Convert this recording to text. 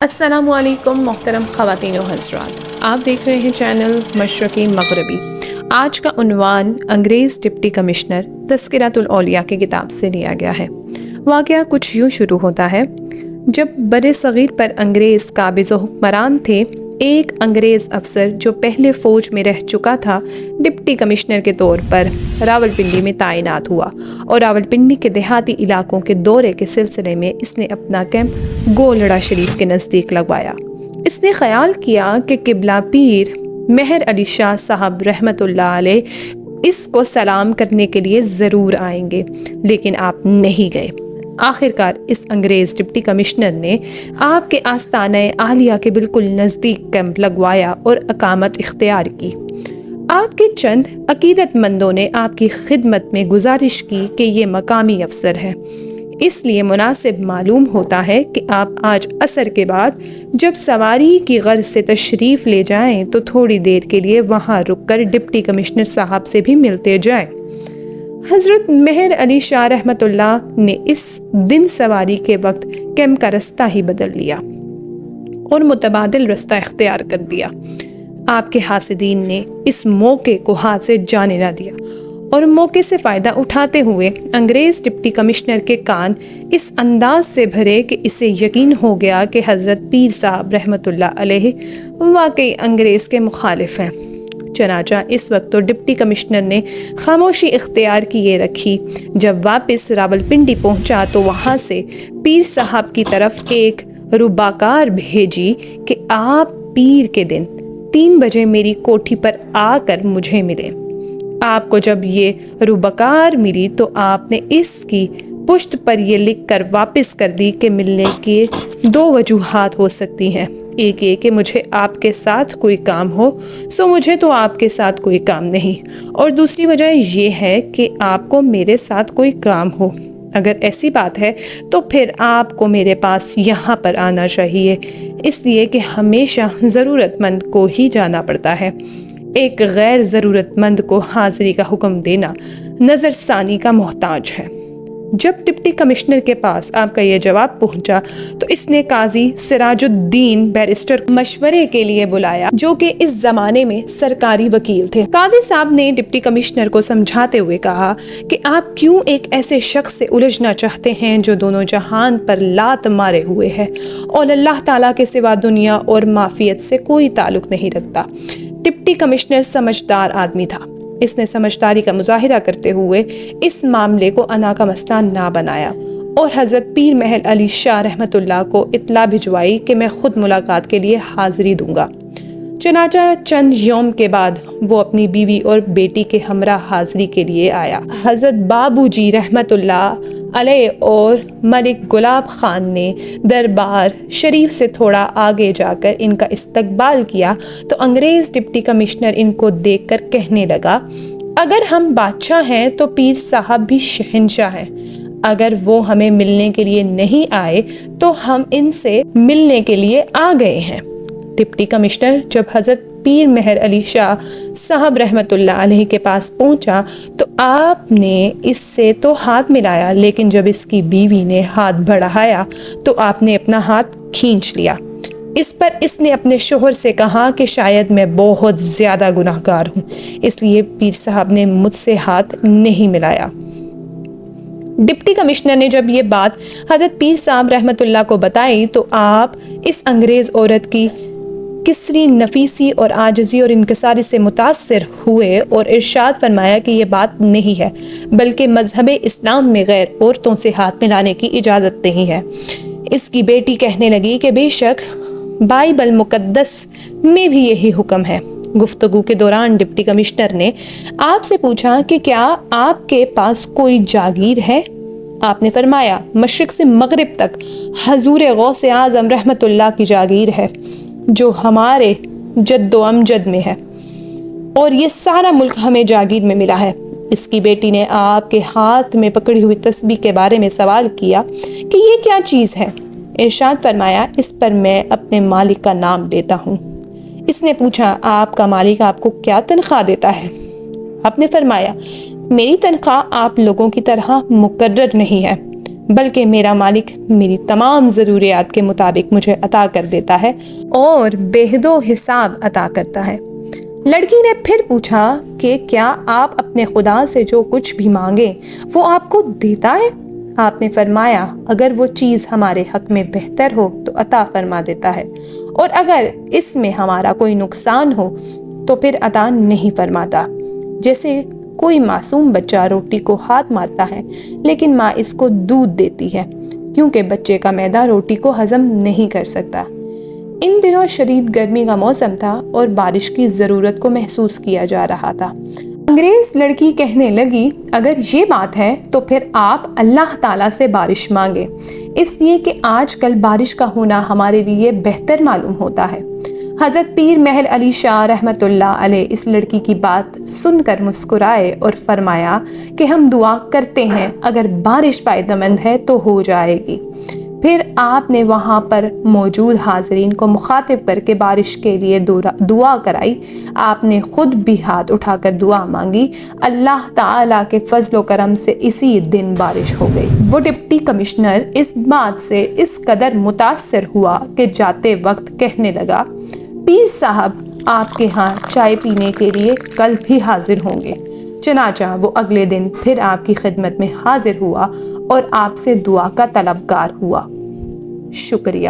السلام علیکم محترم خواتین و حضرات، آپ دیکھ رہے ہیں چینل مشرقی مغربی۔ آج کا عنوان انگریز ڈپٹی کمشنر تذکرۃ الاولیاء کی کتاب سے لیا گیا ہے۔ واقعہ کچھ یوں شروع ہوتا ہے۔ جب بر صغیر پر انگریز قابض و حکمران تھے، ایک انگریز افسر جو پہلے فوج میں رہ چکا تھا ڈپٹی کمشنر کے طور پر راولپنڈی میں تعینات ہوا، اور راولپنڈی کے دیہاتی علاقوں کے دورے کے سلسلے میں اس نے اپنا کیمپ گولڑا شریف کے نزدیک لگوایا۔ اس نے خیال کیا کہ قبلہ پیر مہر علی شاہ صاحب رحمۃ اللہ علیہ اس کو سلام کرنے کے لیے ضرور آئیں گے، لیکن آپ نہیں گئے۔ آخرکار اس انگریز ڈپٹی کمشنر نے آپ کے آستانہ عالیہ کے بالکل نزدیک کیمپ لگوایا اور اقامت اختیار کی۔ آپ کے چند عقیدت مندوں نے آپ کی خدمت میں گزارش کی کہ یہ مقامی افسر ہے، اس لیے مناسب معلوم ہوتا ہے کہ آپ آج عصر کے بعد جب سواری کی غرض سے تشریف لے جائیں تو تھوڑی دیر کے لیے وہاں رک کر ڈپٹی کمشنر صاحب سے بھی ملتے جائیں۔ حضرت مہر علی شاہ رحمۃ اللہ نے اس دن سواری کے وقت کیمپ کا رستہ ہی بدل لیا اور متبادل رستہ اختیار کر دیا۔ آپ کے حاسدین نے اس موقع کو ہاتھ سے جانے نہ دیا، اور موقع سے فائدہ اٹھاتے ہوئے انگریز ڈپٹی کمشنر کے کان اس انداز سے بھرے کہ اسے یقین ہو گیا کہ حضرت پیر صاحب رحمۃ اللہ علیہ واقعی انگریز کے مخالف ہیں۔ چنانچہ اس وقت تو ڈپٹی کمشنر نے خاموشی اختیار کیے رکھی۔ جب واپس راولپنڈی پہنچا تو وہاں سے پیر صاحب کی طرف ایک روباکار بھیجی کہ آپ پیر کے دن 3 بجے میری کوٹھی پر آ کر مجھے ملے۔ آپ کو جب یہ روباکار ملی تو آپ نے اس کی پشت پر یہ لکھ کر واپس کر دی کہ ملنے کی 2 وجوہات ہو سکتی ہیں، ایک یہ کہ مجھے آپ کے ساتھ کوئی کام ہو، سو مجھے تو آپ کے ساتھ کوئی کام نہیں، اور دوسری وجہ یہ ہے کہ آپ کو میرے ساتھ کوئی کام ہو۔ اگر ایسی بات ہے تو پھر آپ کو میرے پاس یہاں پر آنا چاہیے، اس لیے کہ ہمیشہ ضرورت مند کو ہی جانا پڑتا ہے۔ ایک غیر ضرورت مند کو حاضری کا حکم دینا نظر ثانی کا محتاج ہے۔ جب ڈپٹی کمشنر کے پاس آپ کا یہ جواب پہنچا تو اس نے قاضی سراج الدین بیرسٹر مشورے کے لیے بلایا، جو کہ اس زمانے میں سرکاری وکیل تھے۔ قاضی صاحب نے ڈپٹی کمشنر کو سمجھاتے ہوئے کہا کہ آپ کیوں ایک ایسے شخص سے الجھنا چاہتے ہیں جو دونوں جہان پر لات مارے ہوئے ہے اور اللہ تعالیٰ کے سوا دنیا اور معافیت سے کوئی تعلق نہیں رکھتا۔ ڈپٹی کمشنر سمجھدار آدمی تھا۔ اس نے سمجھداری کا مظاہرہ کرتے ہوئے اس معاملے کو انا کا مسئلہ نہ بنایا اور حضرت پیر مہر علی شاہ رحمۃ اللہ کو اطلاع بھجوائی کہ میں خود ملاقات کے لیے حاضری دوں گا۔ چنانچہ چند یوم کے بعد وہ اپنی بیوی اور بیٹی کے ہمراہ حاضری کے لیے آیا۔ حضرت بابو جی رحمۃ اللہ علیہ اور ملک گلاب خان نے دربار شریف سے تھوڑا آگے جا کر ان کا استقبال کیا تو انگریز ڈپٹی کمشنر ان کو دیکھ کر کہنے لگا، اگر ہم بادشاہ ہیں تو پیر صاحب بھی شہنشاہ ہیں۔ اگر وہ ہمیں ملنے کے لیے نہیں آئے تو ہم ان سے ملنے کے لیے آ گئے ہیں۔ ڈپٹی کمشنر جب حضرت پیر مہر علی شاہ صاحب رحمۃ اللہ علیہ کے پاس پہنچا تو آپ نے اس سے تو ہاتھ ملایا، لیکن جب اس کی بیوی نے ہاتھ بڑھایا تو آپ نے اپنا ہاتھ کھینچ لیا۔ اس پر اس نے اپنے شوہر سے کہا کہ شاید میں بہت زیادہ گناہ گار ہوں، اس لیے پیر صاحب نے مجھ سے ہاتھ نہیں ملایا۔ ڈپٹی کمشنر نے جب یہ بات حضرت پیر صاحب رحمۃ اللہ کو بتائی تو آپ اس انگریز عورت کی کسری نفیسی اور عاجزی اور انکساری سے متاثر ہوئے اور ارشاد فرمایا کہ یہ بات نہیں ہے، بلکہ مذہب اسلام میں غیر عورتوں سے ہاتھ ملانے کی اجازت نہیں ہے۔ اس کی بیٹی کہنے لگی کہ بے شک بائبل مقدس میں بھی یہی حکم ہے۔ گفتگو کے دوران ڈپٹی کمشنر نے آپ سے پوچھا کہ کیا آپ کے پاس کوئی جاگیر ہے؟ آپ نے فرمایا، مشرق سے مغرب تک حضور غوث اعظم رحمۃ اللہ کی جاگیر ہے، جو ہمارے جد و امجد میں ہے، اور یہ سارا ملک ہمیں جاگیر میں ملا ہے۔ اس کی بیٹی نے آپ کے ہاتھ میں پکڑی ہوئی تسبیح کے بارے میں سوال کیا کہ یہ کیا چیز ہے؟ ارشاد فرمایا، اس پر میں اپنے مالک کا نام دیتا ہوں۔ اس نے پوچھا، آپ کا مالک آپ کو کیا تنخواہ دیتا ہے؟ آپ نے فرمایا، میری تنخواہ آپ لوگوں کی طرح مقرر نہیں ہے، بلکہ میرا مالک میری تمام ضروریات کے مطابق مجھے عطا کر دیتا ہے اور بے حد و حساب عطا کرتا ہے۔ لڑکی نے پھر پوچھا کہ کیا آپ اپنے خدا سے جو کچھ بھی مانگیں وہ آپ کو دیتا ہے؟ آپ نے فرمایا اگر وہ چیز ہمارے حق میں بہتر ہو تو عطا فرما دیتا ہے، اور اگر اس میں ہمارا کوئی نقصان ہو تو پھر عطا نہیں فرماتا۔ جیسے کوئی معصوم بچہ روٹی کو ہاتھ مارتا ہے لیکن ماں اس کو دودھ دیتی ہے، کیونکہ بچے کا معدہ روٹی کو ہضم نہیں کر سکتا۔ ان دنوں شدید گرمی کا موسم تھا اور بارش کی ضرورت کو محسوس کیا جا رہا تھا۔ انگریز لڑکی کہنے لگی اگر یہ بات ہے تو پھر آپ اللہ تعالیٰ سے بارش مانگیں، اس لیے کہ آج کل بارش کا ہونا ہمارے لیے بہتر معلوم ہوتا ہے۔ حضرت پیر محل علی شاہ رحمۃ اللہ علیہ اس لڑکی کی بات سن کر مسکرائے اور فرمایا کہ ہم دعا کرتے ہیں اگر بارش فائدہ مند ہے تو ہو جائے گی۔ پھر آپ نے وہاں پر موجود حاضرین کو مخاطب کر کے بارش کے لیے دعا کرائی۔ آپ نے خود بھی ہاتھ اٹھا کر دعا مانگی۔ اللہ تعالیٰ کے فضل و کرم سے اسی دن بارش ہو گئی۔ وہ ڈپٹی کمشنر اس بات سے اس قدر متاثر ہوا کہ جاتے وقت کہنے لگا پیر صاحب آپ کے ہاں چائے پینے کے لیے کل بھی حاضر ہوں گے۔ چنانچہ وہ اگلے دن پھر آپ کی خدمت میں حاضر ہوا اور آپ سے دعا کا طلبگار ہوا۔ شکریہ۔